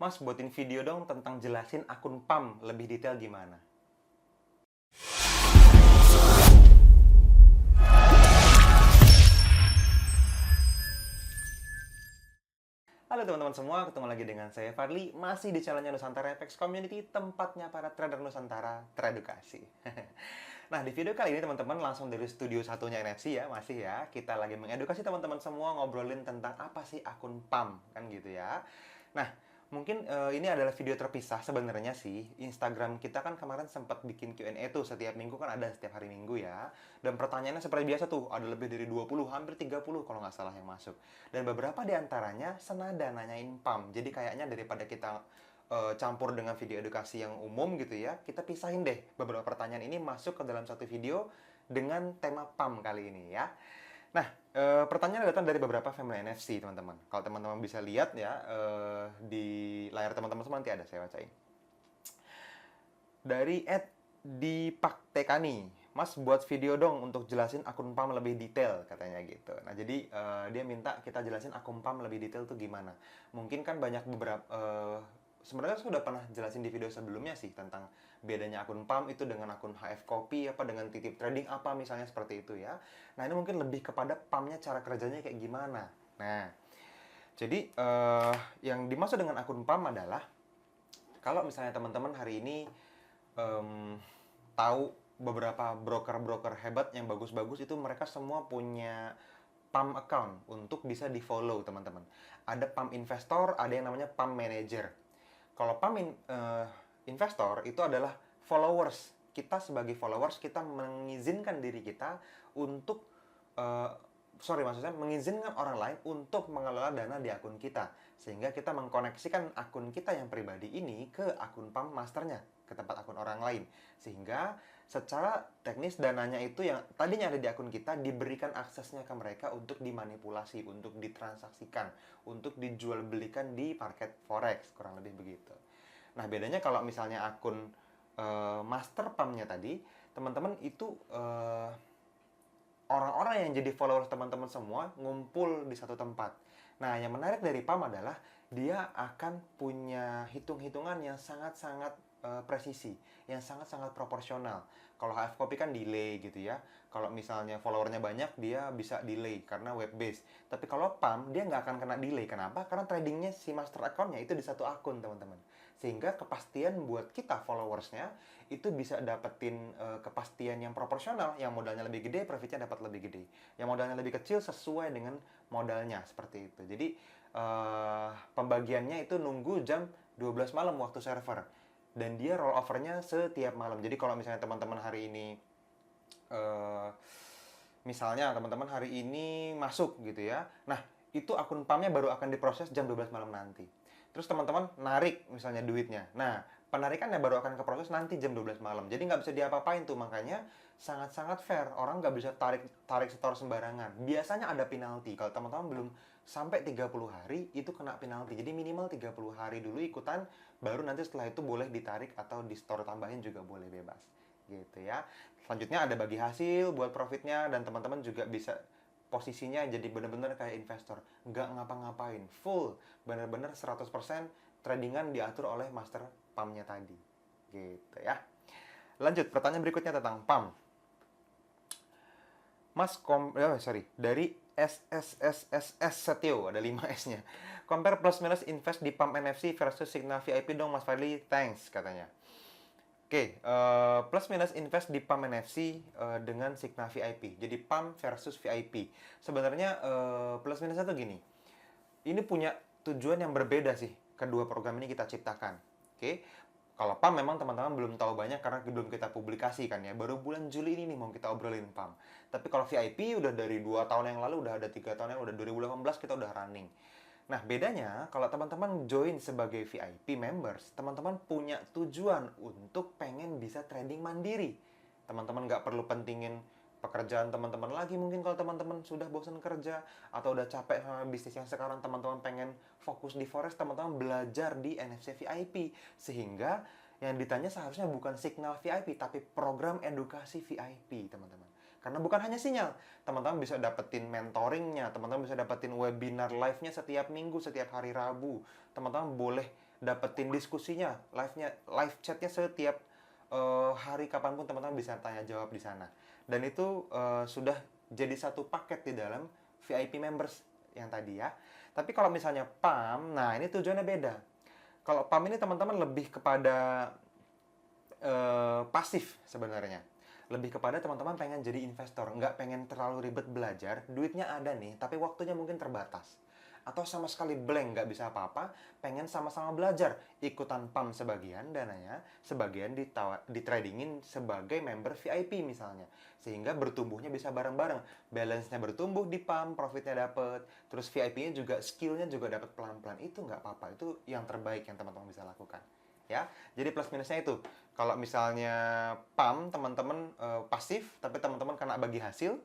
Mas, buatin video dong tentang jelasin akun PAM lebih detail gimana. Halo teman-teman semua, ketemu lagi dengan saya Fadli, masih di channelnya Nusantara FX Community, tempatnya para trader Nusantara teredukasi. Nah, di video kali ini teman-teman langsung dari studio satunya NFC ya, masih ya. Kita lagi mengedukasi teman-teman semua ngobrolin tentang apa sih akun PAM, kan gitu ya. Nah, mungkin ini adalah video terpisah sebenarnya sih. Instagram kita kan kemarin sempat bikin Q&A tuh, setiap minggu kan ada setiap hari Minggu ya. Dan pertanyaannya seperti biasa tuh, ada lebih dari 20, hampir 30 kalau nggak salah yang masuk. Dan beberapa di antaranya senada nanyain PAM. Jadi kayaknya daripada kita campur dengan video edukasi yang umum gitu ya, kita pisahin deh beberapa pertanyaan ini masuk ke dalam satu video dengan tema PAM kali ini ya. Nah, pertanyaan datang dari beberapa family NFC, teman-teman. Kalau teman-teman bisa lihat ya, di layar teman-teman semua nanti ada, saya bacain. Dari @dipaktekani, Mas buat video dong untuk jelasin akun PAM lebih detail, katanya gitu. Nah, jadi dia minta kita jelasin akun PAM lebih detail tuh gimana. Mungkin kan banyak beberapa, sebenarnya sudah pernah jelasin di video sebelumnya sih tentang bedanya akun PAM itu dengan akun HF Copy apa dengan titip trading apa misalnya seperti itu ya. Nah, ini mungkin lebih kepada PAM-nya cara kerjanya kayak gimana. Nah, jadi yang dimaksud dengan akun PAM adalah kalau misalnya teman-teman hari ini tahu beberapa broker-broker hebat yang bagus-bagus itu mereka semua punya PAM account untuk bisa di-follow teman-teman. Ada PAM investor, ada yang namanya PAM manager. Kalau PAM investor itu adalah followers. Kita sebagai followers, kita mengizinkan diri kita untuk maksudnya mengizinkan orang lain untuk mengelola dana di akun kita. Sehingga kita mengkoneksikan akun kita yang pribadi ini ke akun PAM masternya, ke tempat akun orang lain. Sehingga secara teknis dananya itu yang tadinya ada di akun kita diberikan aksesnya ke mereka untuk dimanipulasi, untuk ditransaksikan, untuk dijual belikan di market forex, kurang lebih begitu. Nah, bedanya kalau misalnya akun master PAM-nya tadi, teman-teman itu orang-orang yang jadi followers teman-teman semua ngumpul di satu tempat. Nah, yang menarik dari PAM adalah dia akan punya hitung-hitungan yang sangat-sangat presisi, yang sangat-sangat proporsional. Kalau HF Copy kan delay gitu ya. Kalau misalnya followernya banyak, dia bisa delay karena web based. Tapi kalau PAM, dia nggak akan kena delay. Kenapa? Karena tradingnya si master account-nya itu di satu akun, teman-teman. Sehingga kepastian buat kita followersnya itu bisa dapetin kepastian yang proporsional. Yang modalnya lebih gede, profitnya dapat lebih gede. Yang modalnya lebih kecil sesuai dengan modalnya, seperti itu. Jadi pembagiannya itu nunggu jam 12 malam waktu server. Dan dia roll overnya setiap malam. Jadi kalau misalnya teman-teman hari ini misalnya teman-teman hari ini masuk gitu ya. Nah, itu akun PAM-nya baru akan diproses jam 12 malam nanti. Terus teman-teman narik misalnya duitnya. Nah, penarikannya baru akan keproses nanti jam 12 malam. Jadi nggak bisa diapa-apain tuh. Makanya sangat-sangat fair. Orang nggak bisa tarik setor sembarangan. Biasanya ada penalti. Kalau teman-teman belum sampai 30 hari, itu kena penalti. Jadi minimal 30 hari dulu ikutan, baru nanti setelah itu boleh ditarik atau di store tambahin juga boleh bebas. Gitu ya. Selanjutnya ada bagi hasil buat profitnya, dan teman-teman juga bisa posisinya jadi benar-benar kayak investor, nggak ngapa-ngapain, full, benar-benar 100% tradingan diatur oleh master PAM-nya tadi, gitu ya. Lanjut, pertanyaan berikutnya tentang PAM. Dari SSSSS Setio, ada 5 S-nya. Compare plus minus invest di PAM NFC versus Signal VIP dong Mas Fadli, thanks katanya. Oke, plus minus invest di PAM NFC dengan Signal VIP. Jadi PAM versus VIP. Sebenarnya plus minusnya tuh gini. Ini punya tujuan yang berbeda sih. Kedua program ini kita ciptakan. Oke. Kalau PAM memang teman-teman belum tahu banyak karena belum kita publikasikan ya. Baru bulan Juli ini nih mau kita obrolin PAM. Tapi kalau VIP udah dari 2 tahun yang lalu, udah ada 3 tahun yang lalu, udah 2018 kita udah running. Nah, bedanya kalau teman-teman join sebagai VIP members, teman-teman punya tujuan untuk pengen bisa trading mandiri. Teman-teman nggak perlu pentingin pekerjaan teman-teman lagi. Mungkin kalau teman-teman sudah bosan kerja atau udah capek sama bisnis yang sekarang, teman-teman pengen fokus di forex, teman-teman belajar di NFC VIP. Sehingga yang ditanya seharusnya bukan signal VIP, tapi program edukasi VIP, teman-teman. Karena bukan hanya sinyal, teman-teman bisa dapetin mentoringnya, teman-teman bisa dapetin webinar live-nya setiap minggu, setiap hari Rabu. Teman-teman boleh dapetin diskusinya, live chatnya setiap hari kapanpun teman-teman bisa tanya jawab di sana. Dan itu sudah jadi satu paket di dalam VIP members yang tadi ya. Tapi kalau misalnya PAM, nah ini tujuannya beda. Kalau PAM ini teman-teman lebih kepada pasif sebenarnya. Lebih kepada teman-teman pengen jadi investor, nggak pengen terlalu ribet belajar, duitnya ada nih, tapi waktunya mungkin terbatas. Atau sama sekali blank, nggak bisa apa-apa, pengen sama-sama belajar. Ikutan PAM sebagian dananya, sebagian ditradingin sebagai member VIP misalnya. Sehingga bertumbuhnya bisa bareng-bareng. Balance-nya bertumbuh di PAM, profitnya dapet. Terus VIP-nya juga, skill-nya juga dapat pelan-pelan. Itu nggak apa-apa, itu yang terbaik yang teman-teman bisa lakukan. Ya, jadi plus minusnya itu. Kalau misalnya PAM teman-teman pasif, tapi teman-teman kena bagi hasil,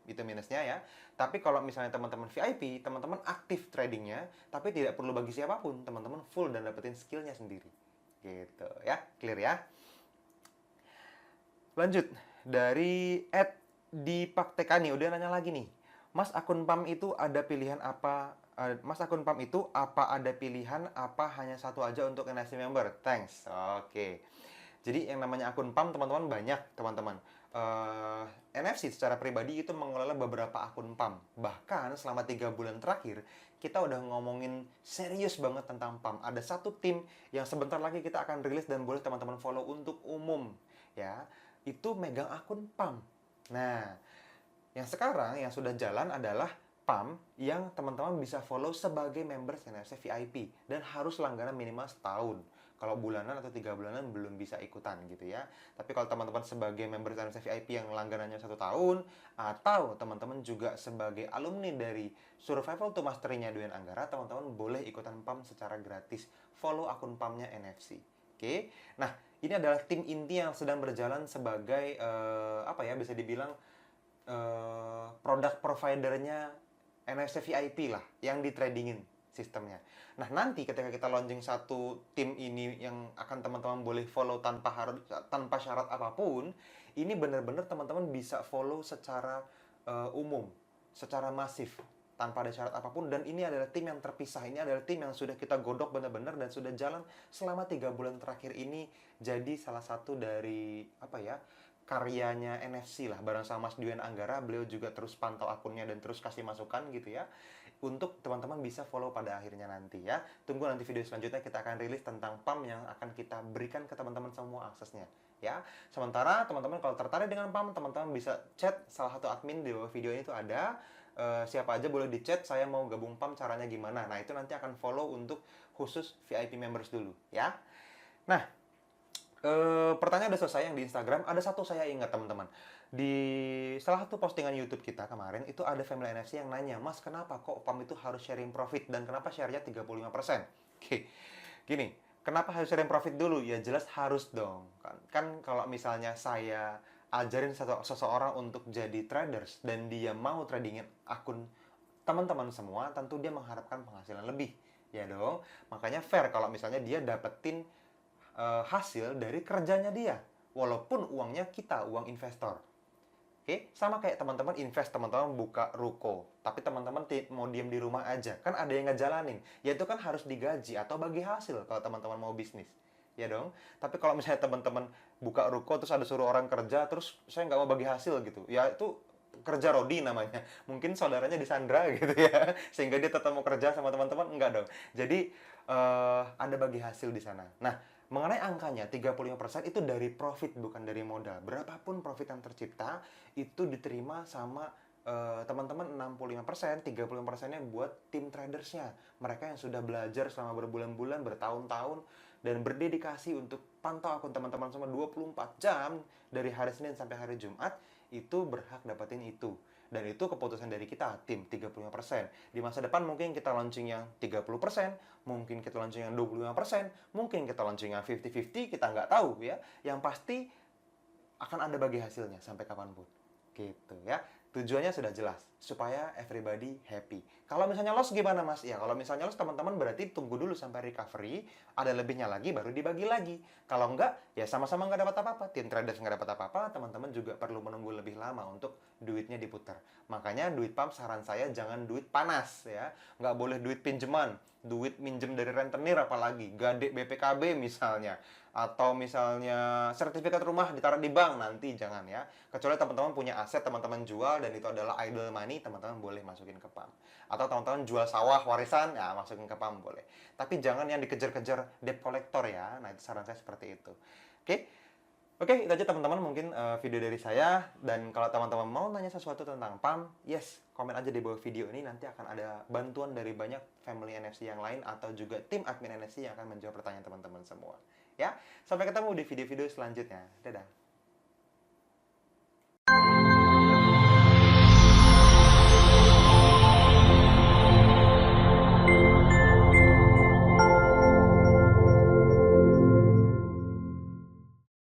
itu minusnya ya. Tapi kalau misalnya teman-teman VIP, teman-teman aktif tradingnya, tapi tidak perlu bagi siapapun, teman-teman full dan dapetin skillnya sendiri. Gitu ya, clear ya. Lanjut, dari @dipaktekani udah nanya lagi nih. Mas, akun PAM itu ada pilihan apa? Mas, akun PAM itu apa ada pilihan apa hanya satu aja untuk NFC member? Thanks. Oke. Jadi yang namanya akun PAM teman-teman banyak, teman-teman. NFC secara pribadi itu mengelola beberapa akun PAM. Bahkan selama 3 bulan terakhir, kita udah ngomongin serius banget tentang PAM. Ada satu tim yang sebentar lagi kita akan rilis dan boleh teman-teman follow untuk umum. Ya, itu megang akun PAM. Nah, yang sekarang yang sudah jalan adalah PAM yang teman-teman bisa follow sebagai member NFC VIP dan harus langganan minimal setahun. Kalau bulanan atau 3 bulanan belum bisa ikutan gitu ya. Tapi kalau teman-teman sebagai member NFC VIP yang langganannya 1 tahun, atau teman-teman juga sebagai alumni dari Survival to Mastery-nya Duen Anggara, teman-teman boleh ikutan PAM secara gratis. Follow akun PAM-nya NFC. Oke. Nah, ini adalah tim inti yang sedang berjalan sebagai apa ya, bisa dibilang produk providernya NFC VIP lah, yang ditradingin sistemnya. Nah, nanti ketika kita launching satu tim ini yang akan teman-teman boleh follow tanpa syarat apapun, ini benar-benar teman-teman bisa follow secara umum, secara masif, tanpa ada syarat apapun. Dan ini adalah tim yang terpisah. Ini adalah tim yang sudah kita godok benar-benar dan sudah jalan selama 3 bulan terakhir ini. Jadi salah satu dari apa ya, karyanya NFC lah, bareng sama Mas Duen Anggara. Beliau juga terus pantau akunnya dan terus kasih masukan gitu ya, untuk teman-teman bisa follow pada akhirnya nanti ya. Tunggu nanti video selanjutnya kita akan rilis tentang PAM yang akan kita berikan ke teman-teman semua aksesnya ya. Sementara teman-teman kalau tertarik dengan PAM, teman-teman bisa chat salah satu admin di bawah video ini, itu ada. Siapa aja boleh di chat, saya mau gabung PAM, caranya gimana. Nah, itu nanti akan follow untuk khusus VIP members dulu ya. Nah, pertanyaan udah selesai yang di Instagram. Ada satu saya ingat teman-teman. Di salah satu postingan YouTube kita kemarin itu ada Family NFC yang nanya, "Mas, kenapa kok PAM itu harus sharing profit dan kenapa share-nya 35%?" Oke. Gini, kenapa harus sharing profit dulu? Ya jelas harus dong. Kan kalau misalnya saya ajarin seseorang untuk jadi traders dan dia mau tradingin akun teman-teman semua, tentu dia mengharapkan penghasilan lebih. Ya dong. Makanya fair kalau misalnya dia dapetin hasil dari kerjanya dia, walaupun uangnya kita, uang investor. Oke, sama kayak teman-teman invest, teman-teman buka ruko, tapi teman-teman mau diem di rumah aja, kan ada yang ngejalanin, ya itu kan harus digaji atau bagi hasil kalau teman-teman mau bisnis, ya dong. Tapi kalau misalnya teman-teman buka ruko terus ada suruh orang kerja, terus saya nggak mau bagi hasil gitu, ya itu kerja rodi namanya. Mungkin saudaranya disandra gitu ya, sehingga dia tetap mau kerja sama teman-teman, enggak dong. Jadi ada bagi hasil di sana. Nah, mengenai angkanya 35% itu dari profit, bukan dari modal. Berapapun profit yang tercipta itu diterima sama teman-teman 65%, 35%-nya buat tim tradersnya. Mereka yang sudah belajar selama berbulan-bulan, bertahun-tahun dan berdedikasi untuk pantau akun teman-teman semua 24 jam dari hari Senin sampai hari Jumat, itu berhak dapetin itu. Dan itu keputusan dari kita, tim 35%. Di masa depan mungkin kita launching yang 30%, mungkin kita launching yang 25%, mungkin kita launching yang 50-50, kita nggak tahu ya. Yang pasti akan ada bagi hasilnya sampai kapanpun. Gitu ya. Tujuannya sudah jelas, supaya everybody happy. Kalau misalnya loss gimana mas? Ya kalau misalnya loss teman-teman berarti tunggu dulu sampai recovery, ada lebihnya lagi baru dibagi lagi. Kalau enggak, ya sama-sama nggak dapat apa-apa. Tim traders nggak dapat apa-apa, teman-teman juga perlu menunggu lebih lama untuk duitnya diputar. Makanya duit PAM saran saya jangan duit panas ya. Nggak boleh duit pinjaman, duit minjem dari rentenir apalagi gade BPKB misalnya, atau misalnya sertifikat rumah ditaruh di bank, nanti jangan ya. Kecuali teman-teman punya aset, teman-teman jual dan itu adalah idle money, teman-teman boleh masukin ke PAM. Atau teman-teman jual sawah warisan, ya masukin ke PAM boleh. Tapi jangan yang dikejar-kejar debt collector ya. Nah, itu saran saya seperti itu. Oke. Oke, itu aja teman-teman mungkin video dari saya. Dan kalau teman-teman mau nanya sesuatu tentang PAM, yes, komen aja di bawah video ini. Nanti akan ada bantuan dari banyak family NFC yang lain atau juga tim admin NFC yang akan menjawab pertanyaan teman-teman semua. Ya, sampai ketemu di video-video selanjutnya. Dadah.